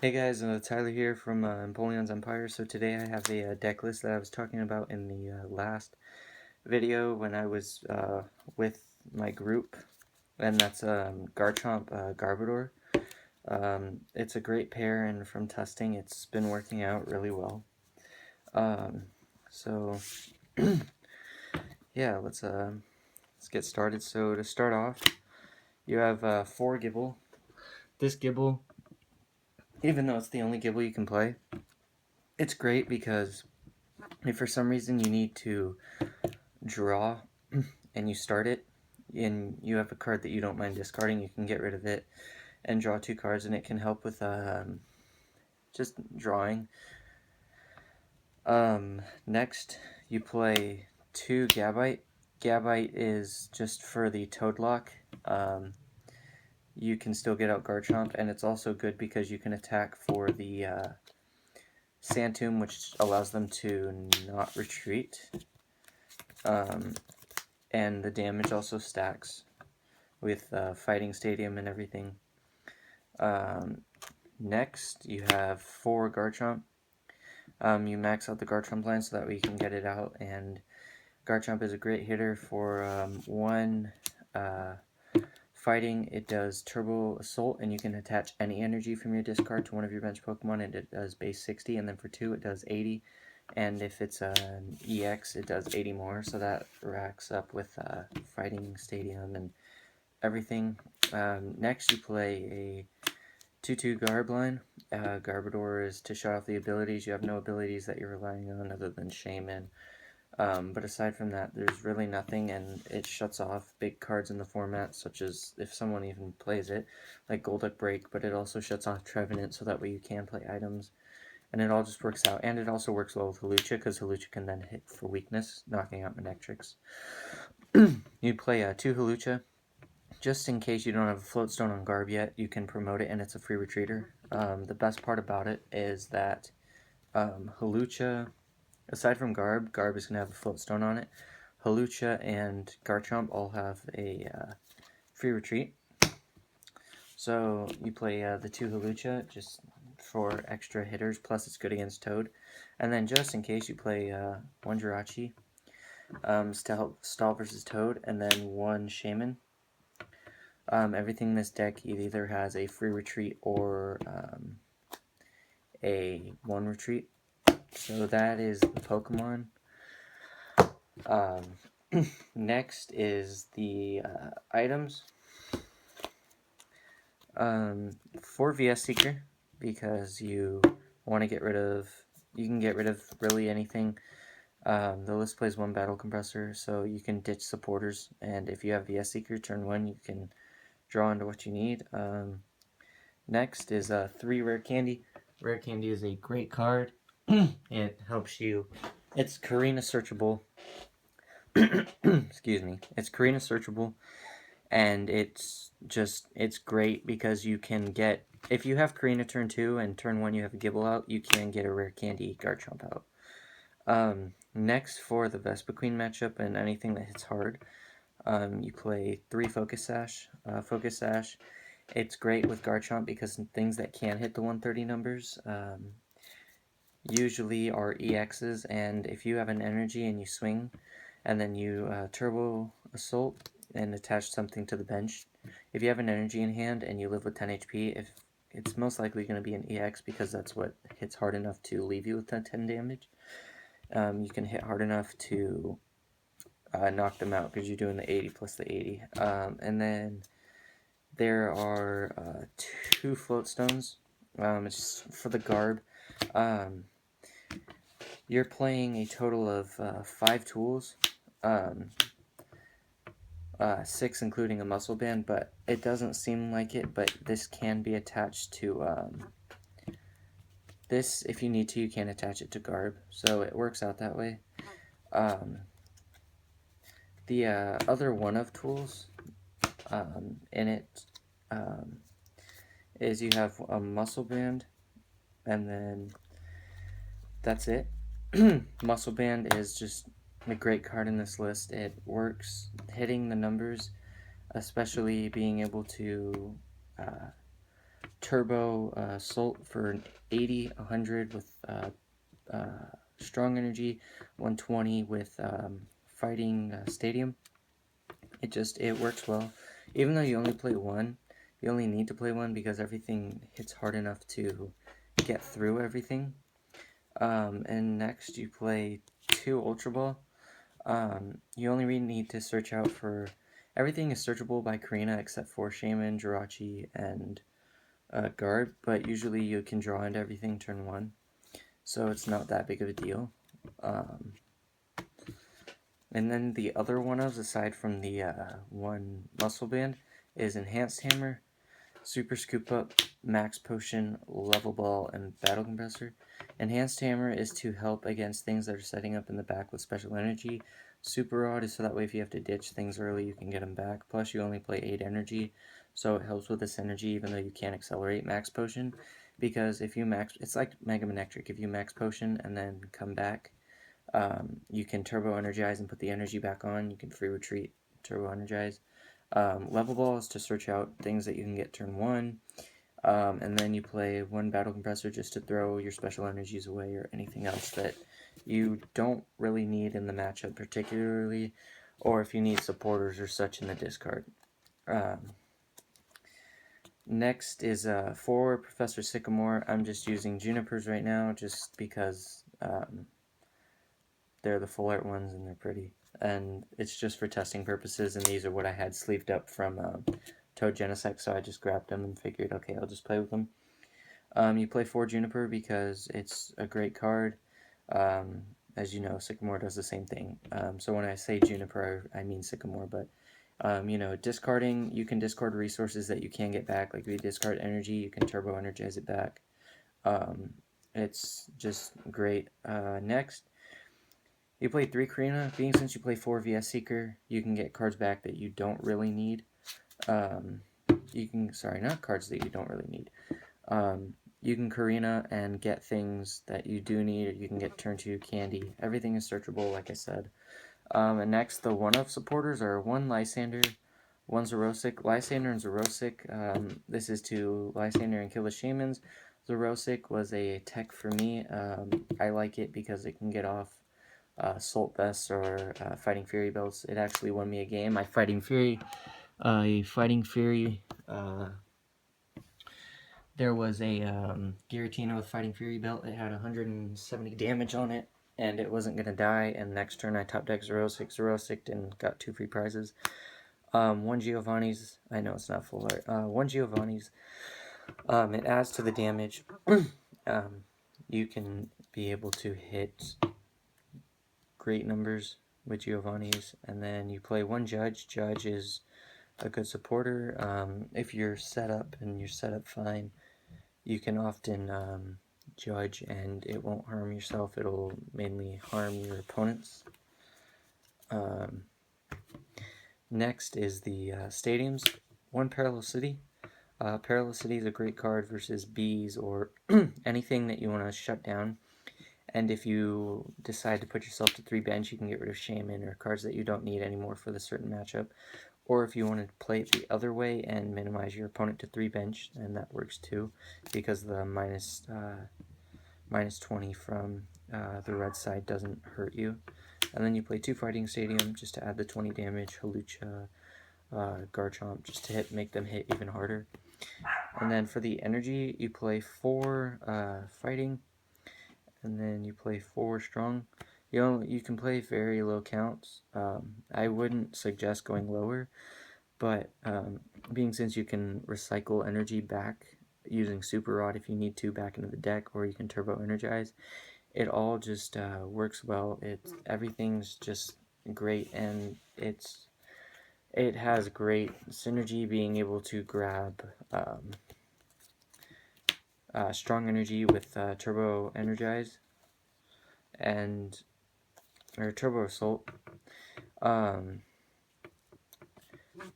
Hey guys, Tyler here from Empoleon's Empire. So today I have a deck list that I was talking about in the last video when I was with my group, and that's Garchomp Garbodor. It's a great pair, and from testing, it's been working out really well. So yeah, let's get started. So to start off, you have 4 Gible. This Gible, even though it's the only Gible you can play, it's great because if for some reason you need to draw and you start it and you have a card that you don't mind discarding, you can get rid of it and draw 2 cards, and it can help with just drawing. Next, you play 2 Gabite. Gabite is just for the Toad Lock. You can still get out Garchomp, and it's also good because you can attack for the Sand Tomb, which allows them to not retreat. And the damage also stacks with Fighting Stadium and everything. Next, you have 4 Garchomp. You max out the Garchomp line so that way you can get it out, and Garchomp is a great hitter for 1 fighting. It does Turbo Assault, and you can attach any energy from your discard to one of your bench Pokemon, and it does base 60, and then for 2 it does 80, and if it's an EX it does 80 more, so that racks up with Fighting Stadium and everything. Next, you play a 2-2 Garb line. Garbodor is to shut off the abilities. You have no abilities that you're relying on other than Shaymin. But aside from that, there's really nothing, and it shuts off big cards in the format, such as if someone even plays it, like Golduck Break, but it also shuts off Trevenant, so that way you can play items. And it all just works out. And it also works well with Hawlucha, because Hawlucha can then hit for weakness, knocking out Manectrics. You play 2 Hawlucha. Just in case you don't have a float stone on Garb yet, you can promote it, and it's a free retreater. The best part about it is that Hawlucha, aside from Garb is going to have a float stone on it. Hawlucha and Garchomp all have a free retreat. So you play the 2 Hawlucha just for extra hitters, plus it's good against Toad. And then just in case, you play 1 Jirachi to help stall versus Toad, and then 1 Shaymin. Everything in this deck either has a free retreat or a 1 retreat. So that is the Pokemon. Next is the items. 4 VS Seeker, because you want to get rid of, you can get rid of really anything. The list plays 1 Battle Compressor, so you can ditch supporters, and if you have VS Seeker turn 1, you can draw into what you need. Next is 3 Rare Candy. Rare Candy is a great card. It helps you. It's Korrina searchable. Excuse me. It's Korrina searchable, and it's great because you can get, if you have Korrina turn 2 and turn 1 you have a Gible out, you can get a Rare Candy Garchomp out. Next, for the Vespiquen matchup and anything that hits hard, you play 3 Focus Sash. Focus Sash, it's great with Garchomp because things that can hit the 130 numbers usually are EXs, and if you have an energy and you swing, and then you Turbo Assault and attach something to the bench, if you have an energy in hand and you live with 10 HP, if it's most likely going to be an EX, because that's what hits hard enough to leave you with 10 damage. You can hit hard enough to knock them out because you're doing the 80 plus the 80. And then there are 2 float stones. It's for the Garb. You're playing a total of 5 tools, 6 including a muscle band, but it doesn't seem like it, but this can be attached to, this, if you need to, you can attach it to Garb, so it works out that way. The other one of tools in it is you have a muscle band, and then that's it. Muscle Band is just a great card in this list. It works hitting the numbers, especially being able to Turbo Assault for 80, 100 with Strong Energy, 120 with Fighting Stadium. It works well. Even though you only play one, you only need to play one because everything hits hard enough to get through everything. And next you play 2 Ultra Ball. You only really need to search out for... Everything is searchable by Korrina except for Shaymin, Jirachi, and Garb, but usually you can draw into everything turn 1, so it's not that big of a deal. And then the other one-ofs, aside from the one Muscle Band, is Enhanced Hammer, Super Scoop Up, Max Potion, Level Ball, and Battle Compressor. Enhanced Hammer is to help against things that are setting up in the back with special energy. Super Rod is so that way if you have to ditch things early, you can get them back. Plus, you only play 8 energy, so it helps with this energy even though you can't accelerate Max Potion. Because if you max... It's like Mega Manectric. If you Max Potion and then come back, you can Turbo Energize and put the energy back on. You can Free Retreat, Turbo Energize. Level Ball is to search out things that you can get turn 1. And then you play 1 Battle Compressor just to throw your special energies away or anything else that you don't really need in the matchup particularly, or if you need supporters or such in the discard. Next is for Professor Sycamore. I'm just using Junipers right now just because they're the full art ones and they're pretty. And it's just for testing purposes, and these are what I had sleeved up from Toad Genesect, so I just grabbed them and figured, okay, I'll just play with them. You play 4 Juniper because it's a great card. As you know, Sycamore does the same thing. So when I say Juniper, I mean Sycamore, but you know, discarding, you can discard resources that you can get back. Like if you discard energy, you can Turbo Energize it back. It's just great. Next, you play 3 Korrina. Being since you play 4 VS Seeker, you can get cards back that you don't really need. Sorry, not cards that you don't really need. You can Korrina and get things that you do need, or you can get turn 2 Candy. Everything is searchable, like I said. And next, the one-of supporters are 1 Lysandre, 1 Xerosic. Lysandre and Xerosic, this is to Lysandre and kill the Shaymins. Xerosic was a tech for me. I like it because it can get off Salt Vests or Fighting Fury belts. It actually won me a game. My Fighting Fury, there was a Giratina with Fighting Fury belt. It had 170 damage on it, and it wasn't going to die. And next turn I top deck Xerosic, and got 2 free prizes. 1 Giovanni's, I know it's not full art, 1 Giovanni's, it adds to the damage. You can be able to hit great numbers with Giovanni's, and then you play 1 Judge. Judge is a good supporter. If you're set up and you're set up fine, you can often judge and it won't harm yourself. It'll mainly harm your opponents. Next is the stadiums. 1 Parallel City. Parallel City is a great card versus bees or anything that you want to shut down. And if you decide to put yourself to 3 bench, you can get rid of Shaymin or cards that you don't need anymore for the certain matchup. Or if you want to play it the other way and minimize your opponent to 3 bench, then that works too, because the minus 20 from the red side doesn't hurt you. And then you play 2 Fighting Stadium just to add the 20 damage, Hawlucha, Garchomp, just to make them hit even harder. And then for the energy, you play 4 Fighting, and then you play 4 Strong. You can play very low counts. I wouldn't suggest going lower, but being since you can recycle energy back using Super Rod if you need to back into the deck, or you can Turbo Energize, it all just works well. Everything's just great, and it has great synergy, being able to grab Strong Energy with Turbo Energize or Turbo Assault.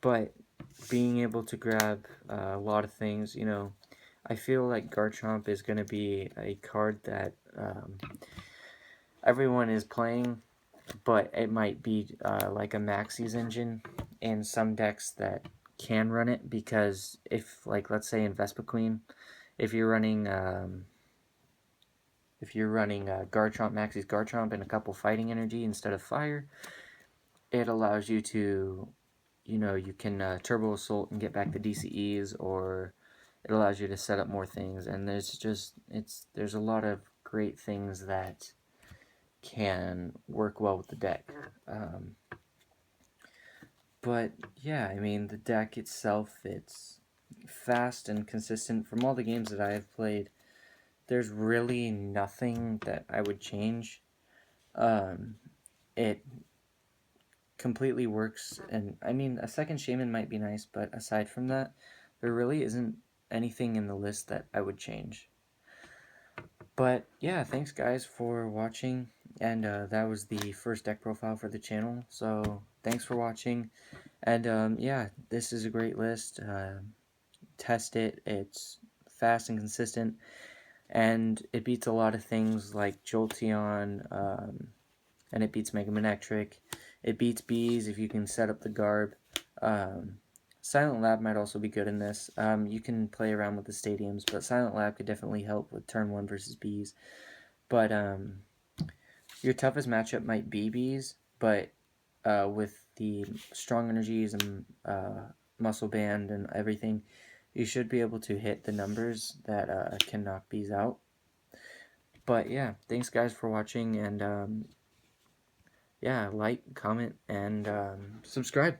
But being able to grab a lot of things, you know, I feel like Garchomp is going to be a card that everyone is playing, but it might be like a Maxie's engine in some decks that can run it, because if, like, let's say in Vespiquen, if you're running Garchomp, Maxie's Garchomp, and a couple fighting energy instead of fire, it allows you to, you can Turbo Assault and get back the DCEs, or it allows you to set up more things. And there's a lot of great things that can work well with the deck. But yeah, I mean, the deck itself, it's fast and consistent. From all the games that I have played, there's really nothing that I would change. It completely works, and I mean, a second Shaymin might be nice, but aside from that, there really isn't anything in the list that I would change. But yeah, thanks guys for watching, and that was the first deck profile for the channel, so thanks for watching, and yeah, this is a great list. Test it, it's fast and consistent, and it beats a lot of things like Jolteon, and it beats Mega Manectric. It beats bees if you can set up the Garb. Silent Lab might also be good in this. You can play around with the stadiums, but Silent Lab could definitely help with turn 1 versus bees. But your toughest matchup might be bees, but with the strong energies and muscle band and everything, you should be able to hit the numbers that can knock bees out. But yeah, thanks guys for watching, and yeah, like, comment, and subscribe.